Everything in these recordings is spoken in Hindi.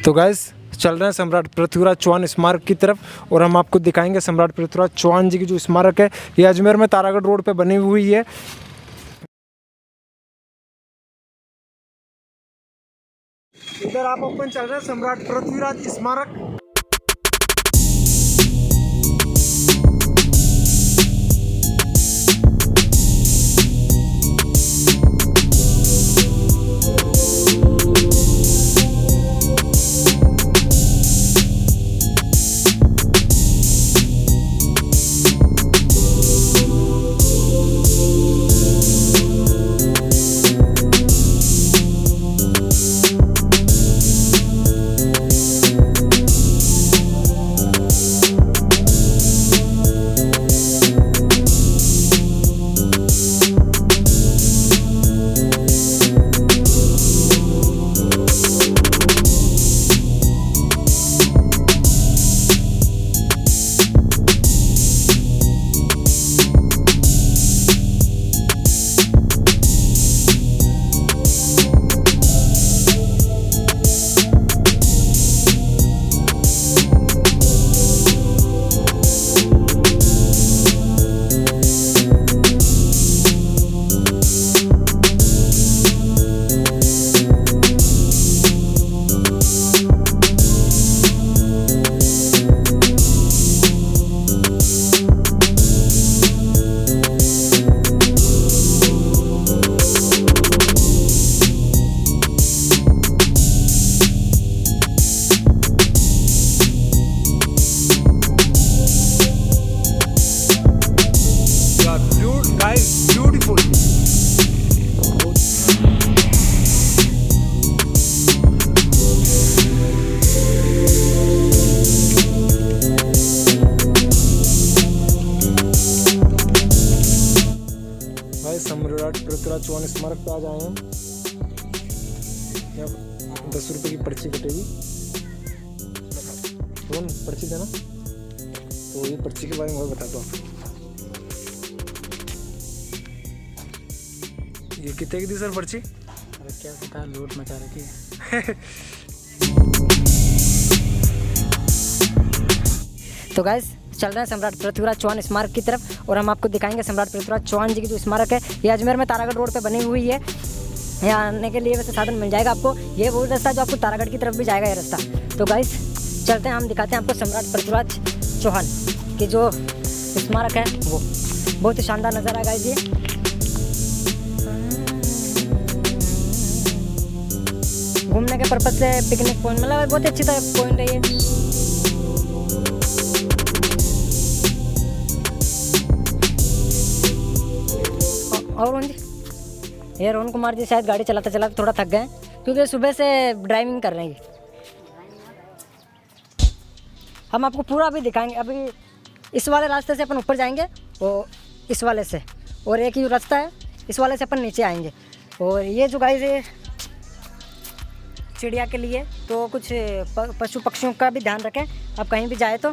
तो गाइस चल रहे हैं सम्राट पृथ्वीराज चौहान स्मारक की तरफ और हम आपको दिखाएंगे सम्राट पृथ्वीराज चौहान जी की जो स्मारक है ये अजमेर में तारागढ़ रोड पे बनी हुई है। इधर आप ओपन चल रहे हैं सम्राट पृथ्वीराज स्मारक। सम्राट पृथ्वीराज चौहान स्मारक पे आज आए हैं। 10 रुपये की पर्ची कटेगी, कौन पर्ची देना, तो ये पर्ची के बारे में बता दो आप। ये कितने की दी सर पर्ची? अरे क्या पता, लूट मचा रखी है। तो गाइस चल रहे हैं सम्राट पृथ्वीराज चौहान स्मारक की तरफ और हम आपको दिखाएंगे सम्राट पृथ्वीराज चौहान जी की जो स्मारक है ये अजमेर में तारागढ़ रोड पे बनी हुई है। यहाँ आने के लिए वैसे साधन मिल जाएगा आपको, ये वो रास्ता जो आपको तारागढ़ की तरफ भी जाएगा ये रास्ता। तो गाइस चलते हैं, हम दिखाते हैं आपको सम्राट पृथ्वीराज चौहान की जो स्मारक है वो बहुत ही शानदार नज़ारा है गाइस। ये घूमने के पर्पज से पिकनिक पॉइंट, मतलब बहुत अच्छी तरह पॉइंट है ये। और ये रोहन कुमार जी शायद गाड़ी चलाते चलाते थोड़ा थक गए क्योंकि सुबह से ड्राइविंग कर रहे हैं। हम आपको पूरा अभी दिखाएंगे। अभी इस वाले रास्ते से अपन ऊपर जाएंगे और इस वाले से, और एक ही रास्ता है इस वाले से अपन नीचे आएंगे। और ये जो गाइस है चिड़िया के लिए, तो कुछ पशु पक्षियों का भी ध्यान रखें आप कहीं भी जाए तो।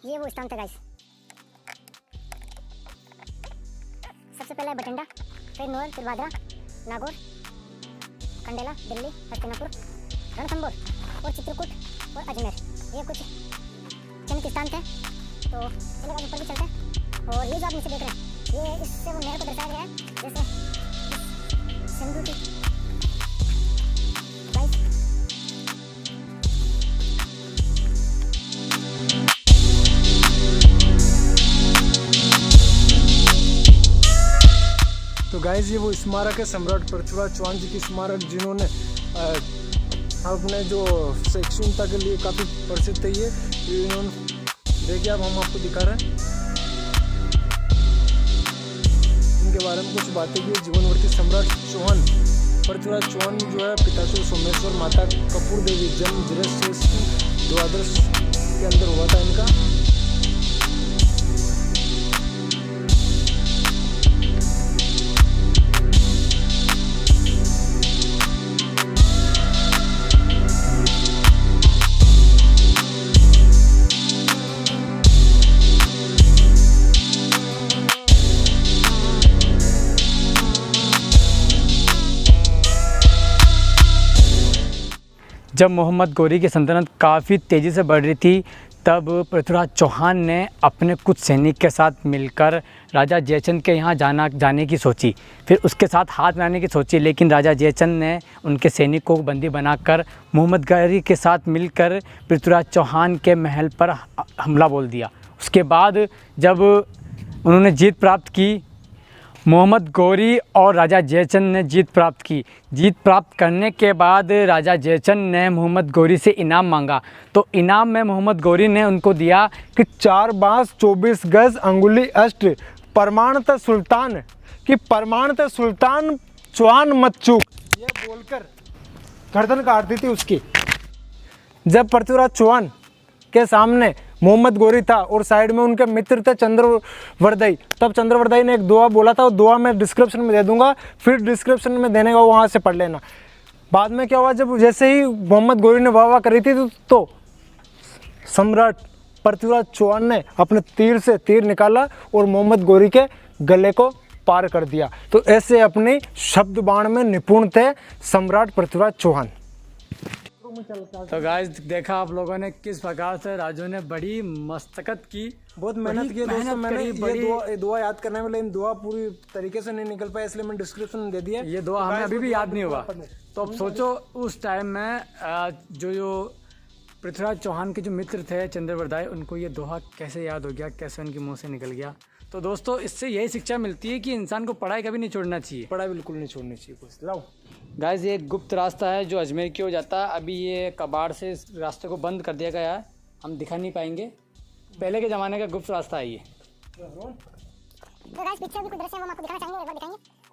ये वो स्थान था गाइस। सबसे पहला है बठिंडा, फिर नोएल, फिर वादरा, नागौर, खंडेला, दिल्ली, हस्तिनापुर, रणथंबोर और चित्रकूट और अजमेर, ये कुछ चंद स्थान थे। तो चलिए गाइस ऊपर भी चलते हैं। और ये जो आप नीचे देख रहे हैं ये इससे वो नहर को दर्शाया गया है, जैसे सिंधु की गाइस। तो गाइस ये वो स्मारक है सम्राट पृथ्वीराज चौहान जी की स्मारक, जिन्होंने अपने जो सहिष्णुता के लिए काफ़ी प्रसिद्ध है ये इन्होंने देखिए अब हम आपको दिखा रहे हैं इनके बारे में कुछ बातें की। जीवनवर्ती सम्राट चौहान पृथ्वीराज चौहान जो है पिताश्री सोमेश्वर माता कपूर देवी जन्म श्रेष्ठ द्वादश के अंदर हुआ था इनका। जब मोहम्मद गौरी की सल्तनत काफ़ी तेज़ी से बढ़ रही थी तब पृथ्वीराज चौहान ने अपने कुछ सैनिक के साथ मिलकर राजा जयचंद के यहाँ जाने की सोची। फिर उसके साथ हाथ मिलाने की सोची, लेकिन राजा जयचंद ने उनके सैनिकों को बंदी बनाकर मोहम्मद गौरी के साथ मिलकर पृथ्वीराज चौहान के महल पर हमला बोल दिया। उसके बाद जब उन्होंने जीत प्राप्त की, मोहम्मद गौरी और राजा जयचंद ने जीत प्राप्त की। जीत प्राप्त करने के बाद राजा जयचंद ने मोहम्मद गौरी से इनाम मांगा, तो इनाम में मोहम्मद गौरी ने उनको दिया कि 4 बांस 24 गज अंगुली अष्ट परमाणत सुल्तान कि परमाणत सुल्तान चौहान मत चूक, ये बोलकर गर्दन काट दी थी उसकी। जब पृथ्वीराज चौहान के सामने मोहम्मद गौरी था और साइड में उनके मित्र थे चंद्रवर्दाई, तब चंद्रवर्दाई ने एक दुआ बोला था, वो दुआ मैं डिस्क्रिप्शन में दे दूंगा, फिर डिस्क्रिप्शन में देने का वहाँ से पढ़ लेना। बाद में क्या हुआ, जब जैसे ही मोहम्मद गौरी ने वाह करी थी तो सम्राट पृथ्वीराज चौहान ने अपने तीर से तीर निकाला और मोहम्मद गौरी के गले को पार कर दिया। तो ऐसे अपनी शब्द बाण में निपुण थे सम्राट पृथ्वीराज चौहान। तो गाइस देखा आप लोगों ने किस प्रकार से राजू ने बड़ी मशक्कत की, बहुत मेहनत की दोस्तों। मैंने ये दुआ याद करने में, लेकिन दुआ पूरी तरीके से नहीं निकल पाया, इसलिए मैंने डिस्क्रिप्शन में दे दिया। ये दुआ हमें अभी भी याद नहीं होगा। तो अब सोचो उस टाइम में जो पृथ्वीराज चौहान के जो मित्र थे चंद्रवर्दाई, उनको ये दोहा कैसे याद हो गया, कैसे उनके मुंह से निकल गया। तो दोस्तों इससे यही शिक्षा मिलती है कि इंसान को पढ़ाई कभी नहीं छोड़ना चाहिए। पढ़ाई बिल्कुल नहीं छोड़नी चाहिए। कुछ लाओ गाइस, ये एक गुप्त रास्ता है जो अजमेर की ओर जाता है। अभी ये कबाड़ से इस रास्ते को बंद कर दिया गया है, हम दिखा नहीं पाएंगे। पहले के ज़माने का गुप्त रास्ता है ये। तो गाइस पिक्चर भी कुछ दृश्य हम आपको दिखाना चाहेंगे, एक बार दिखाएंगे।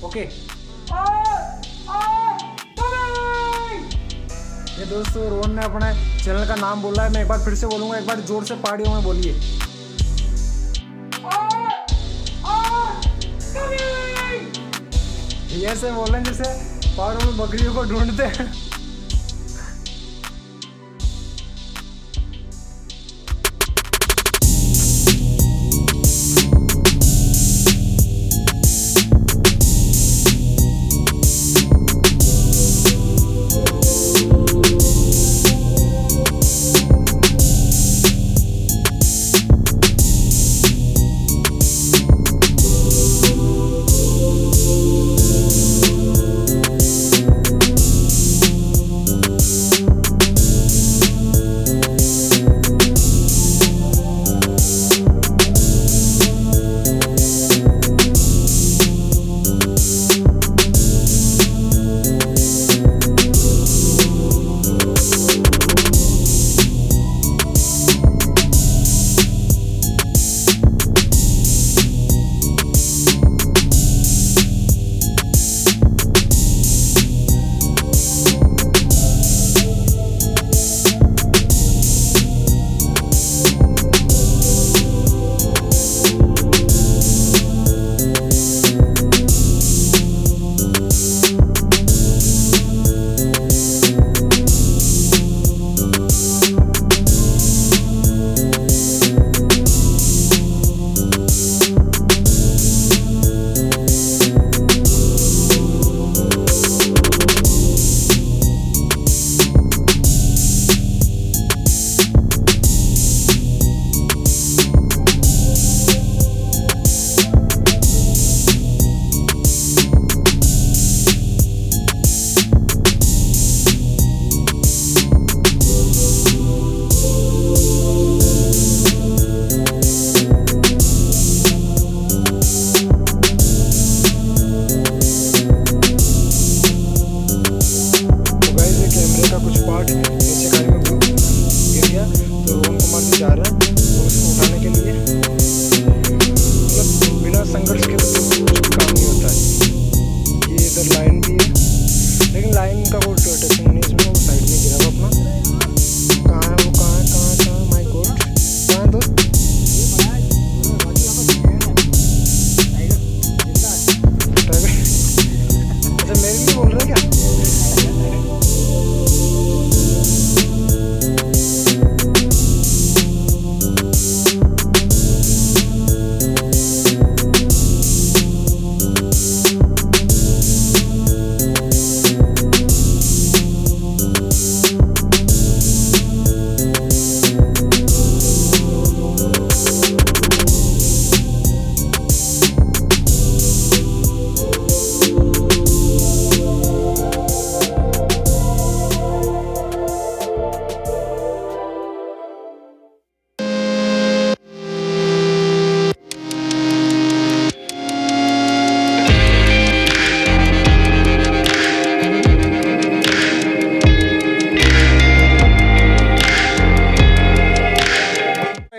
ओके ये दोस्तों रोहन ने अपने चैनल का नाम बोला है। मैं एक बार फिर से बोलूंगा, एक बार जोर से पहाड़ियों में बोलिए। ऐसे बोल रहे हैं जैसे पहाड़ों में बकरियों को ढूंढते हैं।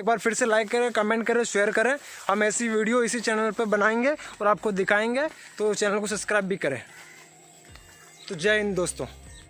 एक बार फिर से लाइक करें, कमेंट करें, शेयर करें। हम ऐसी वीडियो इसी चैनल पर बनाएंगे और आपको दिखाएंगे, तो चैनल को सब्सक्राइब भी करें। तो जय हिंद दोस्तों।